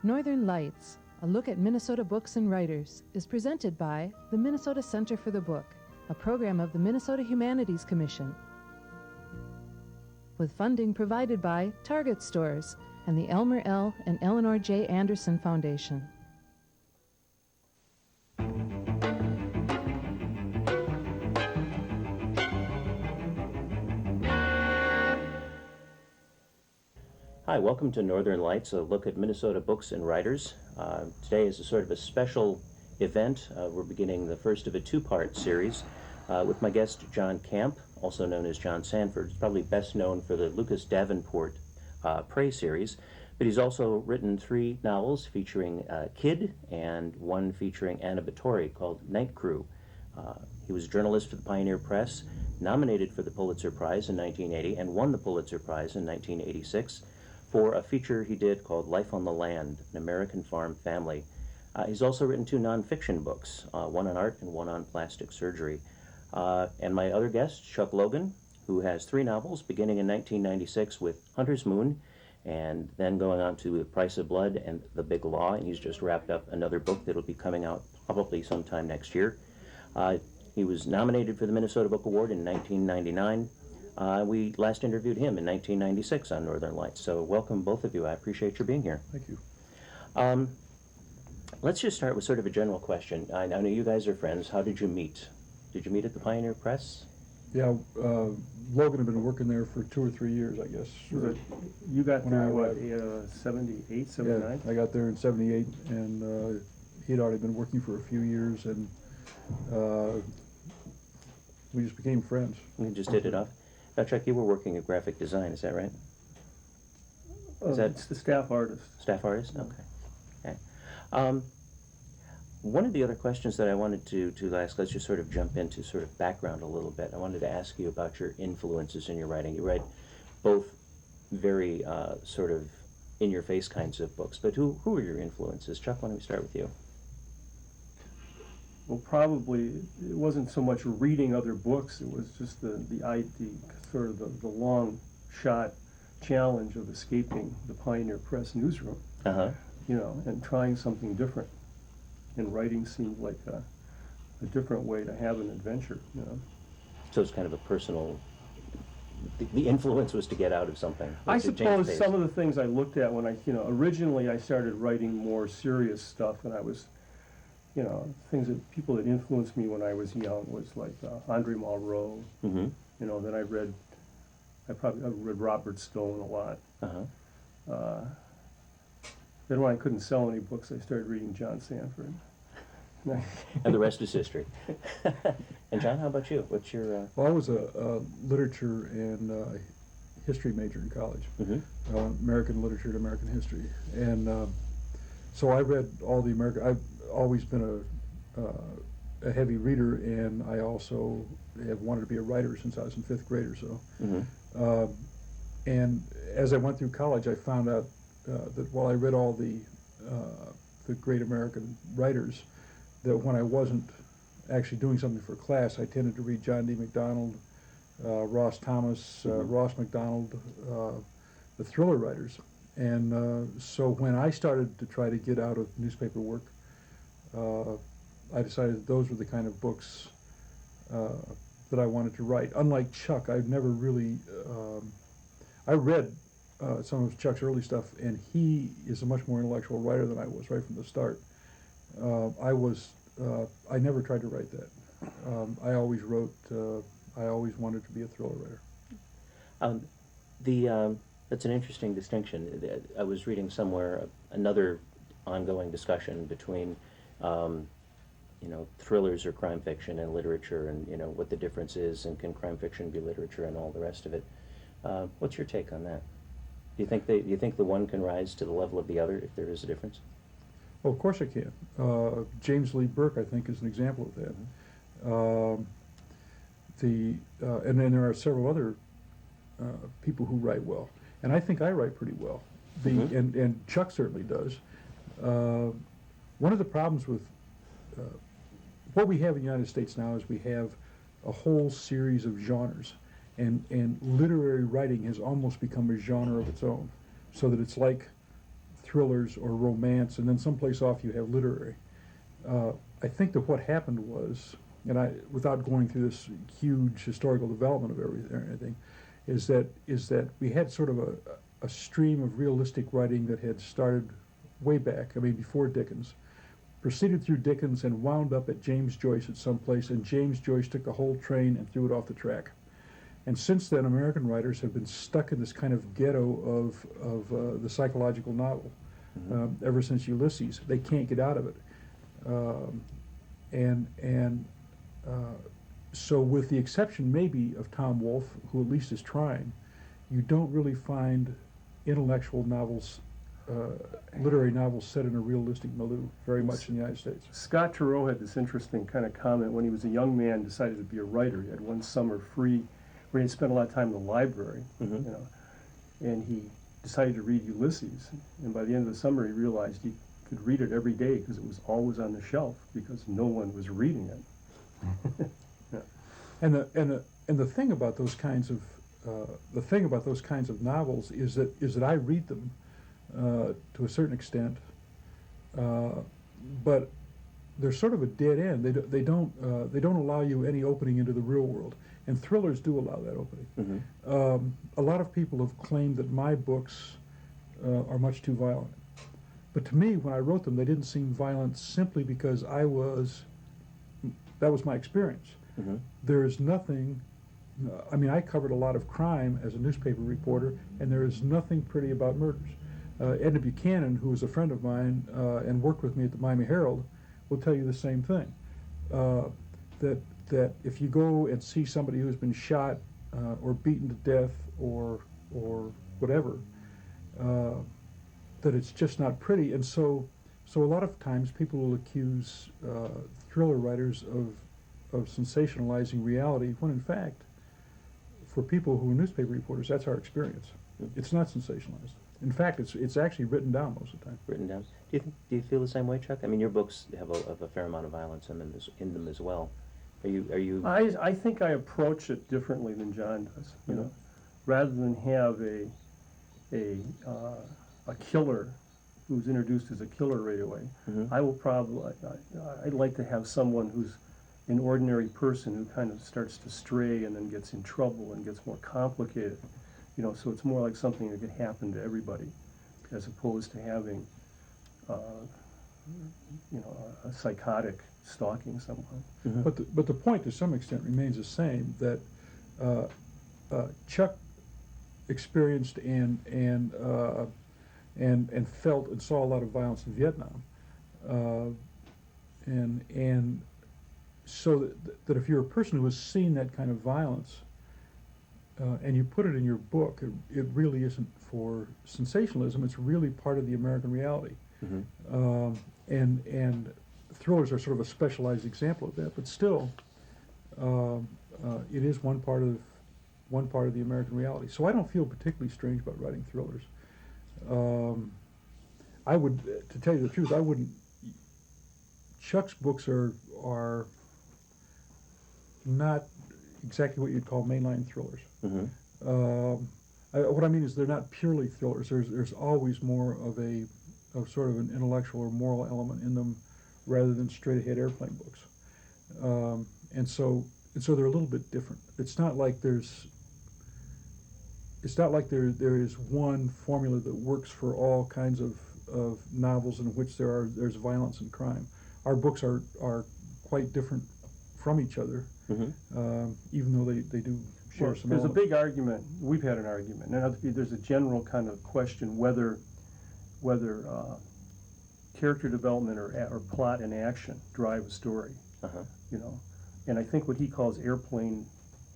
Northern Lights, a look at Minnesota books and writers, is presented by the Minnesota Center for the Book, a program of the Minnesota Humanities Commission, with funding provided by Target Stores and the Elmer L. and Eleanor J. Anderson Foundation. Hi, welcome to Northern Lights, a look at Minnesota books and writers. Today is a sort of a special event. We're beginning the first of a two-part series with my guest, John Camp, also known as John Sandford. He's probably best known for the Lucas Davenport Prey series, but he's also written 3 novels featuring Kid and one featuring Anna Vittori called Night Crew. He was a journalist for the Pioneer Press, nominated for the Pulitzer Prize in 1980, and won the Pulitzer Prize in 1986. For a feature he did called Life on the Land, an American Farm Family. He's also written 2 nonfiction books, one on art and one on plastic surgery. And my other guest, Chuck Logan, who has 3 novels, beginning in 1996 with Hunter's Moon, and then going on to The Price of Blood and The Big Law, and he's just wrapped up another book that'll be coming out probably sometime next year. He was nominated for the Minnesota Book Award in 1999. We last interviewed him in 1996 on Northern Lights. So welcome, both of you. I appreciate your being here. Thank you. Let's just start with sort of a general question. I know you guys are friends. How did you meet? Did you meet at the Pioneer Press? Yeah, Logan had been working there for 2 or 3 years, I guess. You got When there, I what, arrived. 78, 79? Yeah, I got there in 78, and he'd already been working for a few years, and we just became friends. You just hit it off? Now, Chuck, you were working at graphic design, is that right? Is that It's the staff artist. staff artist? Okay. One of the other questions that I wanted to ask, let's just sort of jump into sort of background a little bit. I wanted to ask you about your influences in your writing. You write both very sort of in-your-face kinds of books, but who are your influences? Chuck, why don't we start with you? Well, probably it wasn't so much reading other books. It was just the sort of the long shot challenge of escaping the Pioneer Press newsroom. You know, and trying something different. And writing seemed like a different way to have an adventure. You know. So it's kind of a personal. The influence was to get out of something. I suppose some of the things I looked at when originally I started writing more serious stuff, and I was. You know, things that people that influenced me when I was young was like Andre Malraux. Mm-hmm. You know, then I read Robert Stone a lot. Then when I couldn't sell any books, I started reading John Sandford. And the rest is history. And John, how about you? What's your... Well, I was a literature and history major in college. Mm-hmm. American literature and American history. And so I read all the I've always been a heavy reader, and I also have wanted to be a writer since I was in 5th grade or so. Mm-hmm. And as I went through college, I found out that while I read all the great American writers, that when I wasn't actually doing something for class, I tended to read John D. MacDonald, Ross Thomas, Ross MacDonald, the thriller writers. And so when I started to try to get out of newspaper work, I decided that those were the kind of books that I wanted to write. Unlike Chuck, I've never really, I read some of Chuck's early stuff, and he is a much more intellectual writer than I was right from the start. I never tried to write that. I always wrote, I always wanted to be a thriller writer. That's an interesting distinction. I was reading somewhere another ongoing discussion between thrillers or crime fiction and literature, and what the difference is, and can crime fiction be literature and all the rest of it. What's your take on that? Do you think the one can rise to the level of the other if there is a difference? Well, of course it can. James Lee Burke, I think, is an example of that. And then there are several other people who write well, and I think I write pretty well. And Chuck certainly does. One of the problems with what we have in the United States now is we have a whole series of genres, and literary writing has almost become a genre of its own, so that it's like thrillers or romance, and then someplace off you have literary. I think that what happened was, and without going through this huge historical development of everything, is that we had sort of a stream of realistic writing that had started way back, I mean before Dickens, proceeded through Dickens and wound up at James Joyce at some place, and James Joyce took the whole train and threw it off the track. And since then, American writers have been stuck in this kind of ghetto of the psychological novel. Ever since Ulysses, they can't get out of it. So with the exception maybe of Tom Wolfe, who at least is trying, you don't really find intellectual novels, literary novels set in a realistic milieu very much in the United States. Scott Turow had this interesting kind of comment when he was a young man, decided to be a writer. He had one summer free where he spent a lot of time in the library, and he decided to read Ulysses. And by the end of the summer, he realized he could read it every day because it was always on the shelf because no one was reading it. And the thing about those kinds of novels is that I read them to a certain extent, but they're sort of a dead end. They don't allow you any opening into the real world, and thrillers do allow that opening. A lot of people have claimed that my books are much too violent, but to me, when I wrote them, they didn't seem violent simply because that was my experience. There is nothing. I mean, I covered a lot of crime as a newspaper reporter, and there is nothing pretty about murders. Edna Buchanan, who was a friend of mine and worked with me at the Miami Herald, will tell you the same thing. That if you go and see somebody who's been shot or beaten to death or whatever, that it's just not pretty. And so a lot of times people will accuse thriller writers of sensationalizing reality, when in fact, for people who are newspaper reporters, that's our experience. It's not sensationalized. In fact, it's actually written down most of the time. Written down. Do you feel the same way, Chuck? I mean, your books have a fair amount of violence in them as well. Are you? I think I approach it differently than John does. You know, rather than have a killer who's introduced as a killer right away, I will probably I'd like to have someone who's an ordinary person who kind of starts to stray and then gets in trouble and gets more complicated. You know, so it's more like something that could happen to everybody, as opposed to having, a psychotic stalking someone. But the point, to some extent, remains the same. That Chuck experienced and felt and saw a lot of violence in Vietnam, and so that if you're a person who has seen that kind of violence, and you put it in your book, it really isn't for sensationalism. It's really part of the American reality. And thrillers are sort of a specialized example of that. But still, it is one part of the American reality. So I don't feel particularly strange about writing thrillers. I would, to tell you the truth, I wouldn't. Chuck's books are not exactly what you'd call mainline thrillers. What I mean is they're not purely thrillers. There's always more of sort of an intellectual or moral element in them, rather than straight ahead airplane books. And so they're a little bit different. It's not like there is one formula that works for all kinds of novels in which there's violence and crime. Our books are quite different from each other, even though they do share some There's elements. a big argument. We've had an argument. Now, there's a general kind of question whether character development or plot and action drive a story. You know, and I think what he calls airplane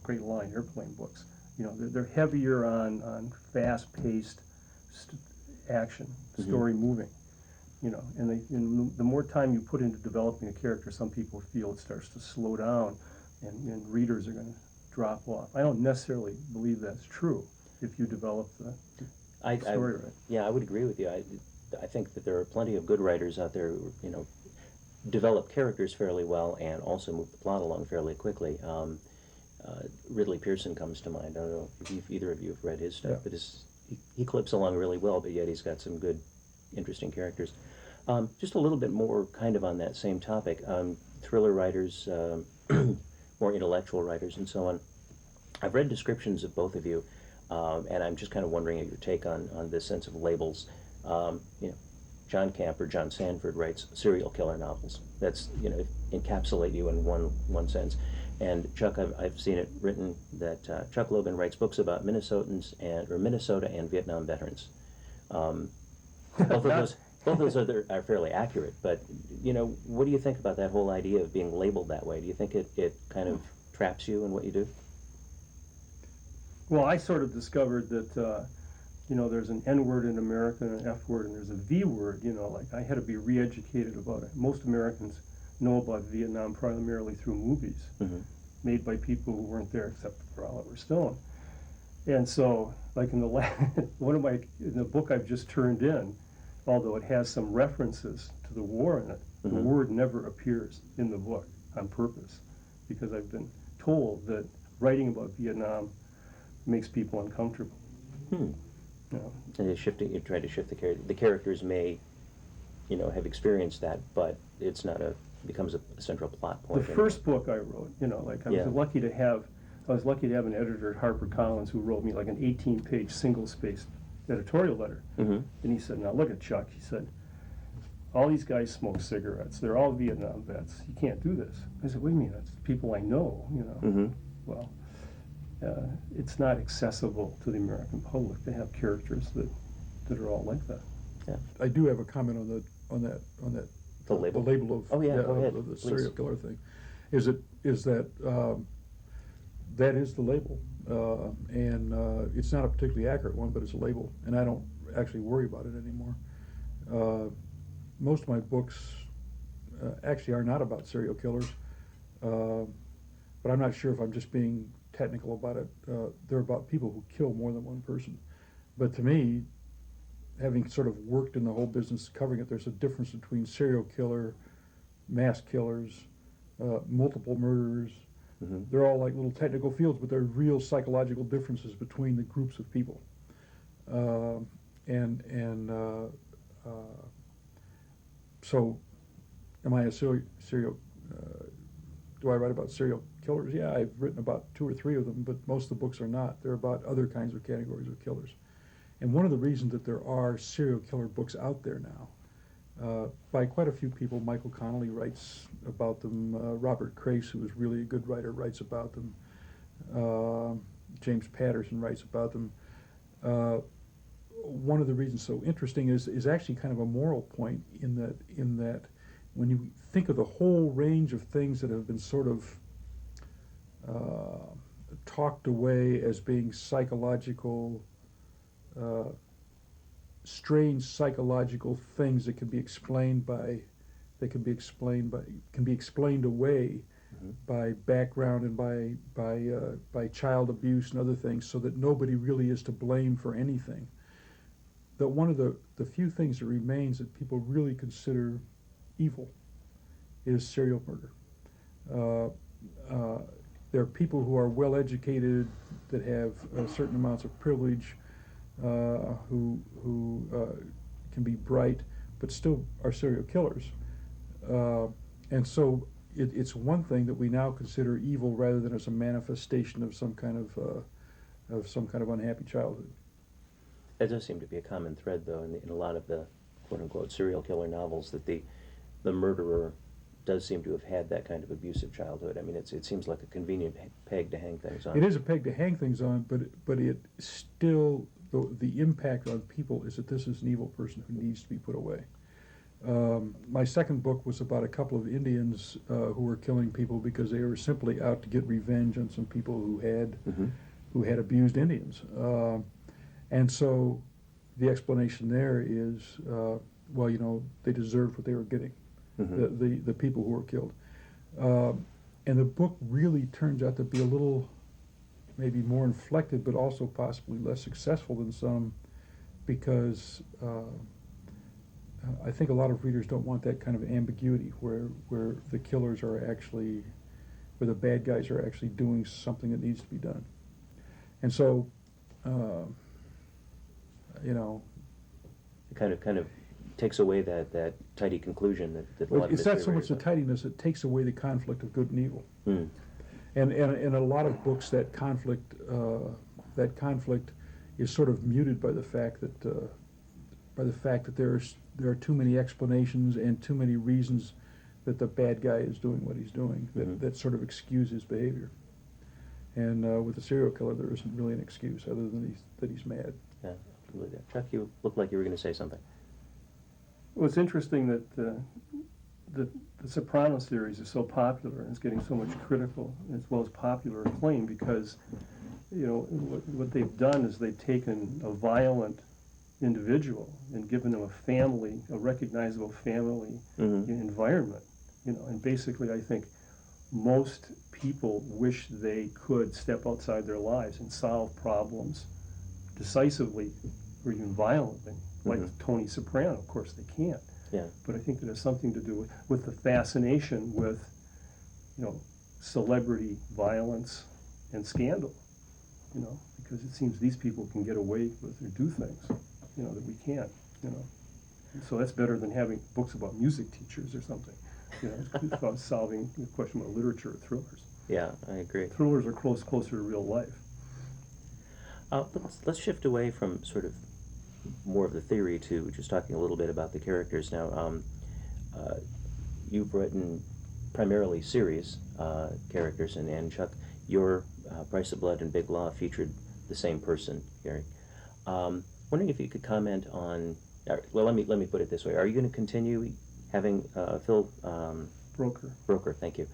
books, You know, they're heavier on fast-paced action, story moving. You know, and the more time you put into developing a character, some people feel it starts to slow down, and readers are going to drop off. I don't necessarily believe that's true if you develop the story right. Yeah, I would agree with you. I think that there are plenty of good writers out there who, you know, develop characters fairly well and also move the plot along fairly quickly. Ridley Pearson comes to mind. I don't know if either of you have read his stuff, but he clips along really well, but yet he's got some good, interesting characters. Just a little bit more kind of on that same topic. Thriller writers, more intellectual writers and so on. I've read descriptions of both of you, and I'm just kind of wondering your take on this sense of labels. You know, John Sandford writes serial killer novels. That's, you know, encapsulate you in one sense. And Chuck, I've seen it written that Chuck Logan writes books about Minnesota and Vietnam veterans. Both of those are fairly accurate. But, you know, what do you think about that whole idea of being labeled that way? Do you think it kind of traps you in what you do? Well, I sort of discovered that, you know, there's an N word in America and an F word, and there's a V word. You know, like I had to be re-educated about it. Most Americans know about Vietnam primarily through movies made by people who weren't there except for Oliver Stone. And so, like in the in the book I've just turned in, although it has some references to the war in it, the word never appears in the book on purpose, because I've been told that writing about Vietnam makes people uncomfortable. You know. And you try to shift the character. The characters may, you know, have experienced that, but it's not becomes a central plot point. The first book I wrote, you know, like I was lucky to have an editor at HarperCollins who wrote me like an 18-page single-spaced editorial letter. And he said, "Now look at Chuck." He said, "All these guys smoke cigarettes. They're all Vietnam vets. You can't do this." I said, "What do you mean? That's people I know." You know. Well, it's not accessible to the American public to have characters that are all like that. Yeah. I do have a comment on that. The label. The label of, go ahead, of the please. serial killer thing. Is that that is the label, and it's not a particularly accurate one, but it's a label, and I don't actually worry about it anymore. Most of my books actually are not about serial killers, but I'm not sure if I'm just being technical about it. They're about people who kill more than one person. But to me, having sort of worked in the whole business covering it, there's a difference between serial killer, mass killers, multiple murderers. They're all like little technical fields, but they're real psychological differences between the groups of people. So, am I a serial? Do I write about serial killers? Yeah, I've written about 2 or 3 of them, but most of the books are not. They're about other kinds of categories of killers. And one of the reasons that there are serial killer books out there now, by quite a few people, Michael Connelly writes about them, Robert Crace, who is really a good writer, writes about them, James Patterson writes about them. One of the reasons so interesting is actually kind of a moral point in that when you think of the whole range of things that have been sort of talked away as being psychological, strange psychological things that can be explained away by background and by child abuse and other things, so that nobody really is to blame for anything. That one of the few things that remains that people really consider evil is serial murder. There are people who are well educated, that have certain amounts of privilege, who can be bright, but still are serial killers. And so it's one thing that we now consider evil rather than as a manifestation of some kind of unhappy childhood. That does seem to be a common thread, though, in a lot of the quote-unquote serial killer novels, that the murderer does seem to have had that kind of abusive childhood. I mean, it seems like a convenient peg to hang things on. It is a peg to hang things on, but it still, the impact on people is that this is an evil person who needs to be put away. My second book was about a couple of Indians who were killing people because they were simply out to get revenge on some people who had who had abused Indians. And so the explanation there is, well, you know, they deserved what they were getting, the people who were killed. And the book really turns out to be a little, maybe more inflected, but also possibly less successful than some, because I think a lot of readers don't want that kind of ambiguity where the killers are actually, where the bad guys are actually doing something that needs to be done. And so, you know, It kind of takes away that tidy conclusion that a well, lot of it's not mystery so much the writers have. tidiness, it takes away the conflict of good and evil. Mm. And in a lot of books, that conflict is sort of muted by the fact that there are too many explanations and too many reasons that the bad guy is doing what he's doing that sort of excuse his behavior. And with the serial killer, there isn't really an excuse other than that he's mad. Yeah, absolutely. Chuck, you looked like you were going to say something. Well, it's interesting that the Sopranos series is so popular and it's getting so much critical as well as popular acclaim because, you know, what they've done is they've taken a violent individual and given them a family, a recognizable family environment, you know, and basically I think most people wish they could step outside their lives and solve problems decisively or even violently, like Tony Soprano. Of course they can't. Yeah. But I think that has something to do with the fascination with, you know, celebrity violence and scandal, you know, because it seems these people can get away with or do things, you know, that we can't, you know. And so that's better than having books about music teachers or something, you know, about solving the question about literature or thrillers. Yeah, I agree. Thrillers are closer to real life. Let's shift away from sort of more of the theory to just talking a little bit about the characters now. You've written primarily series characters, and Chuck, your Price of Blood and Big Law featured the same person, Gary. Wondering if you could comment on. Well, let me put it this way: are you going to continue having Phil Broker? Thank you.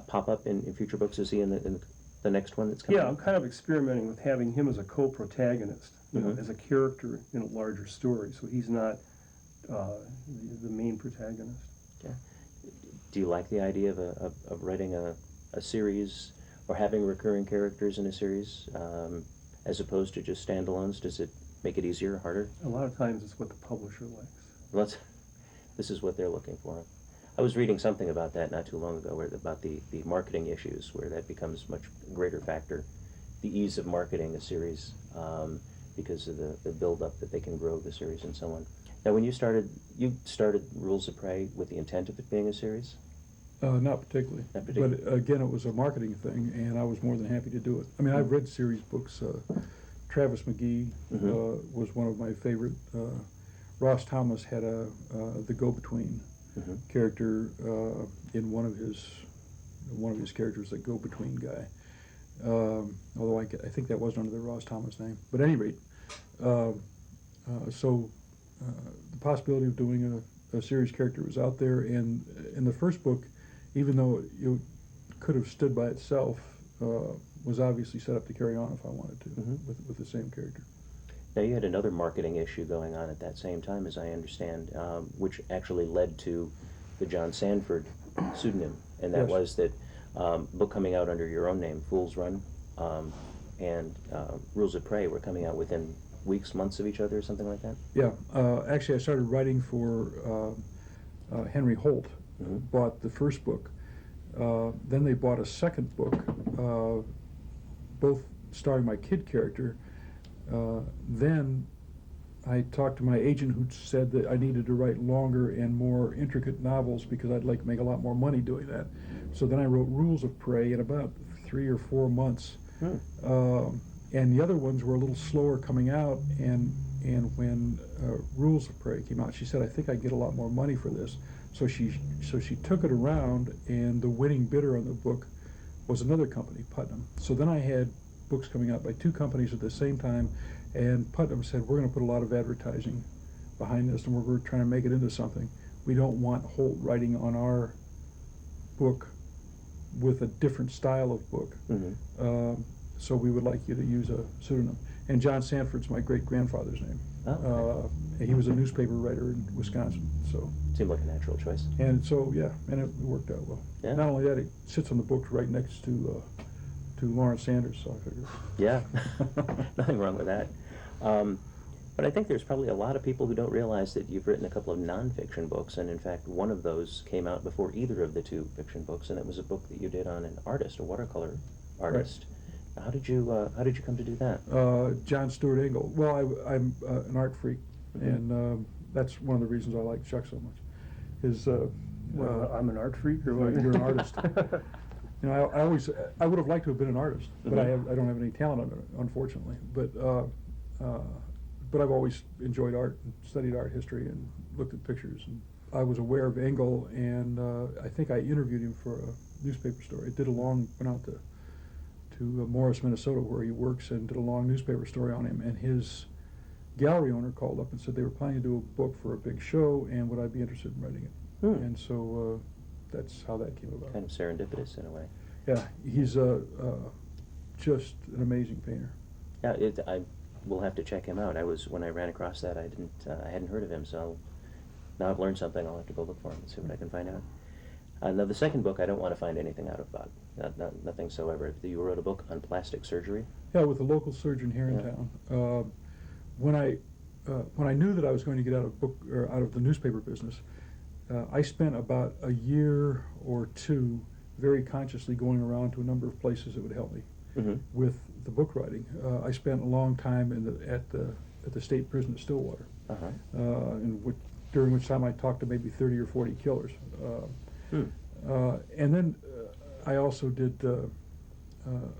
Pop up in future books? Is he in the next one that's coming? Yeah, I'm kind of experimenting with having him as a co-protagonist, you know, as a character in a larger story, so he's not the main protagonist. Okay. Do you like the idea of writing a series or having recurring characters in a series as opposed to just standalones? Does it make it easier, harder? A lot of times it's what the publisher likes. This is what they're looking for. I was reading something about that not too long ago, about the marketing issues, where that becomes much greater factor. The ease of marketing a series because of the build-up that they can grow the series and so on. Now, when you started Rules of Prey with the intent of it being a series? Not particularly. Not particularly. But again, it was a marketing thing, and I was more than happy to do it. I mean, I've read series books. Travis McGee was one of my favorite. Ross Thomas had the Go-Between character in one of his characters, the Go-Between guy. Although I think that wasn't under the Ross Thomas name. But at any rate, so the possibility of doing a series character was out there, and in the first book, even though it could have stood by itself, was obviously set up to carry on if I wanted to with the same character. Now, you had another marketing issue going on at that same time, as I understand, which actually led to the John Sandford pseudonym, and that was that book coming out under your own name, Fool's Run, and Rules of Prey were coming out within weeks, months of each other, or something like that? Yeah, actually I started writing for Henry Holt, bought the first book. Then they bought a second book, both starring my kid character. Then I talked to my agent, who said that I needed to write longer and more intricate novels because I'd like to make a lot more money doing that. So then I wrote Rules of Prey in about 3 or 4 months. And the other ones were a little slower coming out, and when Rules of Prey came out, she said, I think I get a lot more money for this. So she took it around, and the winning bidder on the book was another company, Putnam. So then I had books coming out by 2 companies at the same time, and Putnam said, we're going to put a lot of advertising behind this, and we're trying to make it into something. We don't want Holt writing on our book with a different style of book. so we would like you to use a pseudonym. And John Sandford's my great-grandfather's name. Oh, okay. He was a newspaper writer in Wisconsin, so. Seemed like a natural choice. And so, yeah, and it worked out well. Yeah. Not only that, it sits on the book right next to Lawrence Sanders, so I figured. Yeah, nothing wrong with that. But I think there's probably a lot of people who don't realize that you've written a couple of nonfiction books, and in fact, one of those came out before either of the two fiction books, and it was a book that you did on an artist, a watercolor artist. Right. How did you come to do that? John Stuart Ingle. Well, I'm an art freak, and that's one of the reasons I like Chuck so much. Is I'm an art freak, or what? You're an artist. You know, I would have liked to have been an artist, but I don't have any talent on it, unfortunately. But I've always enjoyed art and studied art history and looked at pictures. And I was aware of Engel, and I think I interviewed him for a newspaper story. Went out to Morris, Minnesota, where he works, and did a long newspaper story on him. And his gallery owner called up and said they were planning to do a book for a big show, and would I be interested in writing it? And so that's how that came about. Kind of serendipitous in a way. Yeah, he's just an amazing painter. Yeah, I will have to check him out. When I ran across that, I hadn't heard of him, so now I've learned something. I'll have to go look for him and see what I can find out. Now, the second book, I don't want to find anything out about. Nothing so ever. You wrote a book on plastic surgery? Yeah, with a local surgeon here in town. When I knew that I was going to get out of the newspaper business, I spent about a year or two very consciously going around to a number of places that would help me with the book writing. I spent a long time at the state prison at Stillwater, during which time I talked to maybe 30 or 40 killers. And then I also did a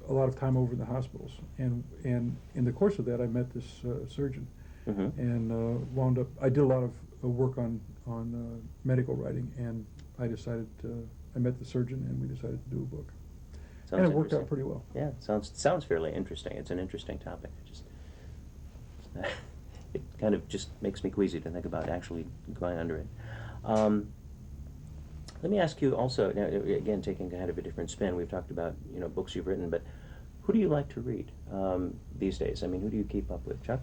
lot of time over in the hospitals, and in the course of that I met this surgeon, and wound up. I did a lot of work on medical writing, and I met the surgeon, and we decided to do a book. And it worked out pretty well. Yeah, sounds fairly interesting. It's an interesting topic. It kind of just makes me queasy to think about actually going under it. Let me ask you also, now, again, taking kind of a different spin, we've talked about, books you've written, but who do you like to read these days? I mean, who do you keep up with? Chuck?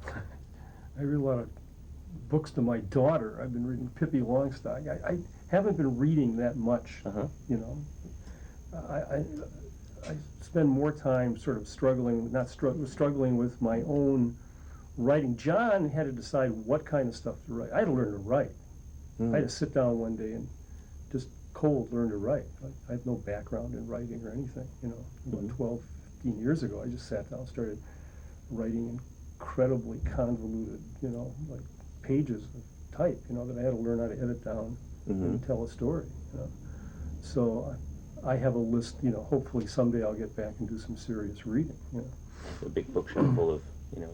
I read a lot of books to my daughter. I've been reading Pippi Longstocking. I haven't been reading that much, I spend more time sort of struggling with my own writing. John had to decide what kind of stuff to write. I had to learn to write. I had to sit down one day and just cold learn to write. I have no background in writing or anything. About 12, 15 years ago, I just sat down and started writing incredibly convoluted, like pages of type, that I had to learn how to edit down and tell a story. So I have a list, hopefully someday I'll get back and do some serious reading. A big bookshelf full of,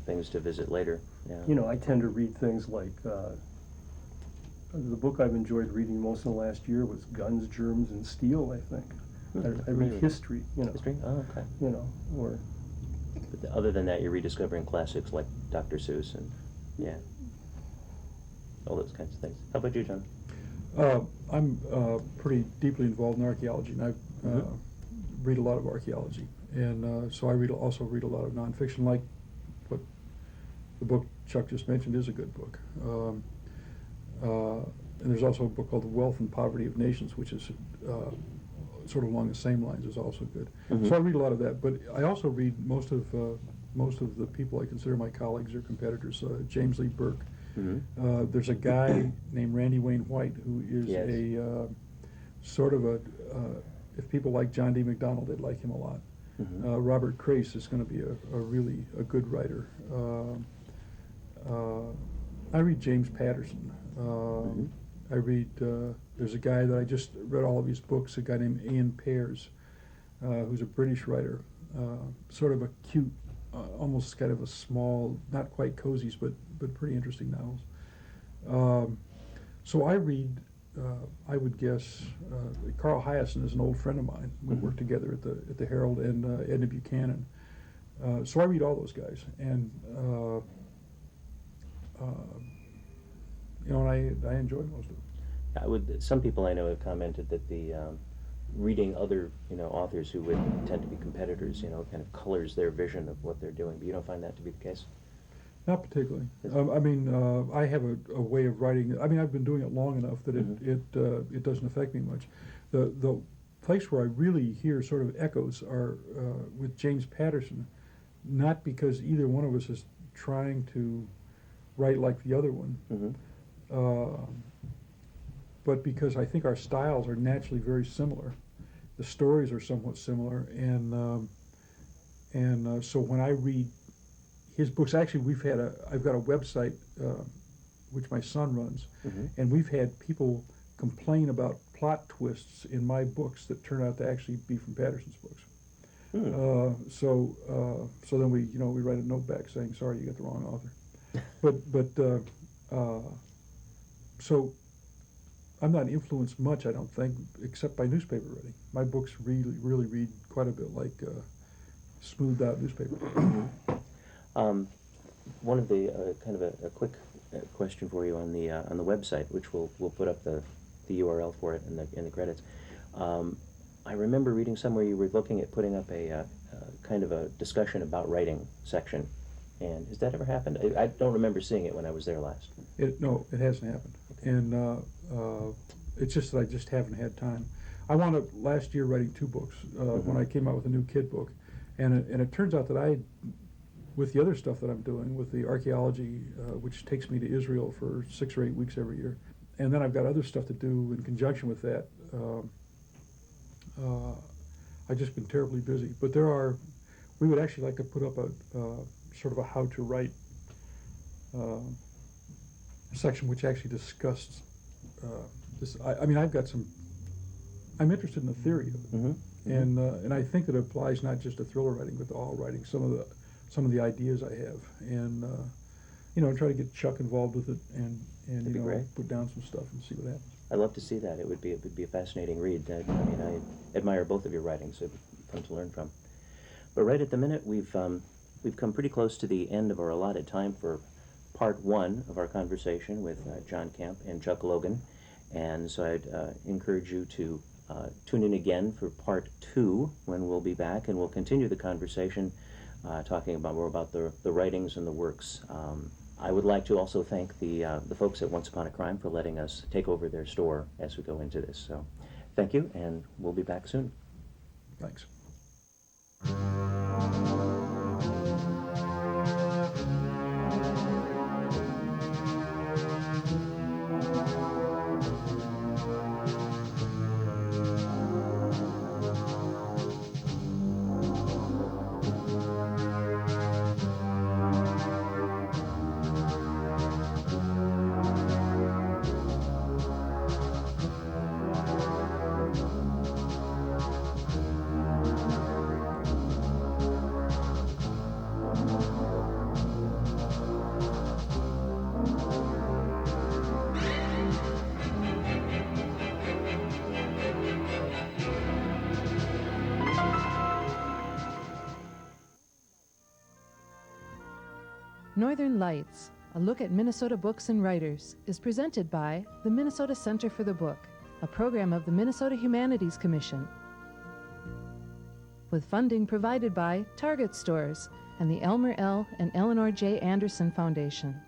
things to visit later. Yeah. I tend to read things like, the book I've enjoyed reading most in the last year was Guns, Germs, and Steel, I think. I read history, History? Oh, okay. Or... But other than that, you're rediscovering classics like Dr. Seuss and, all those kinds of things. How about you, John? I'm pretty deeply involved in archaeology, and I read a lot of archaeology, and so I also read a lot of nonfiction, like what the book Chuck just mentioned is a good book. And there's also a book called The Wealth and Poverty of Nations, which is sort of along the same lines, is also good. So I read a lot of that, but I also read most of the people I consider my colleagues or competitors. James Lee Burke. There's a guy named Randy Wayne White who is a sort of if people like John D. MacDonald, they'd like him a lot. Robert Crace is going to be a really good writer. I read James Patterson. I read, there's a guy that I just read all of his books, a guy named Ian Pears, who's a British writer, sort of a cute, almost kind of a small, not quite cozies, but pretty interesting novels. So I read, I would guess, Carl Hyacin is an old friend of mine. We worked together at the Herald, and Edna Buchanan. So I read all those guys, and and I enjoy most of them. Some people I know have commented that the reading other, authors who would tend to be competitors, kind of colors their vision of what they're doing. But you don't find that to be the case? Not particularly. I have a way of writing. I mean, I've been doing it long enough that it doesn't affect me much. The place where I really hear sort of echoes are with James Patterson, not because either one of us is trying to write like the other one, but because I think our styles are naturally very similar. The stories are somewhat similar, and so when I read his books, actually I've got a website which my son runs, and we've had people complain about plot twists in my books that turn out to actually be from Patterson's books. So then we write a note back saying, sorry, you got the wrong author. So I'm not influenced much, I don't think, except by newspaper writing. My books really read quite a bit like smoothed out newspaper. One of the kind of a quick question for you on the website, which we'll put up the URL for it in the credits. I remember reading somewhere you were looking at putting up a kind of a discussion about writing section, and has that ever happened? I don't remember seeing it when I was there last. No, it hasn't happened, and it's just that I just haven't had time. I wound up last year writing 2 books when I came out with a new kid book, and it turns out that with the other stuff that I'm doing, with the archaeology, which takes me to Israel for 6 or 8 weeks every year, and then I've got other stuff to do in conjunction with that. I've just been terribly busy. But we would actually like to put up a sort of a how to write section which actually discussed this. I'm interested in the theory of it, and I think that it applies not just to thriller writing, but to all writing. Some of the ideas I have, and try to get Chuck involved with it, and put down some stuff and see what happens. I'd love to see that. It would be a fascinating read. I admire both of your writings. It's fun to learn from. But right at the minute, we've come pretty close to the end of our allotted time for part 1 of our conversation with John Camp and Chuck Logan, and so I'd encourage you to tune in again for part 2 when we'll be back, and we'll continue the conversation talking more about the writings and the works. I would like to also thank the folks at Once Upon a Crime for letting us take over their store as we go into this. So thank you, and we'll be back soon. Thanks. Northern Lights, a look at Minnesota books and writers, is presented by the Minnesota Center for the Book, a program of the Minnesota Humanities Commission, with funding provided by Target Stores and the Elmer L. and Eleanor J. Anderson Foundation.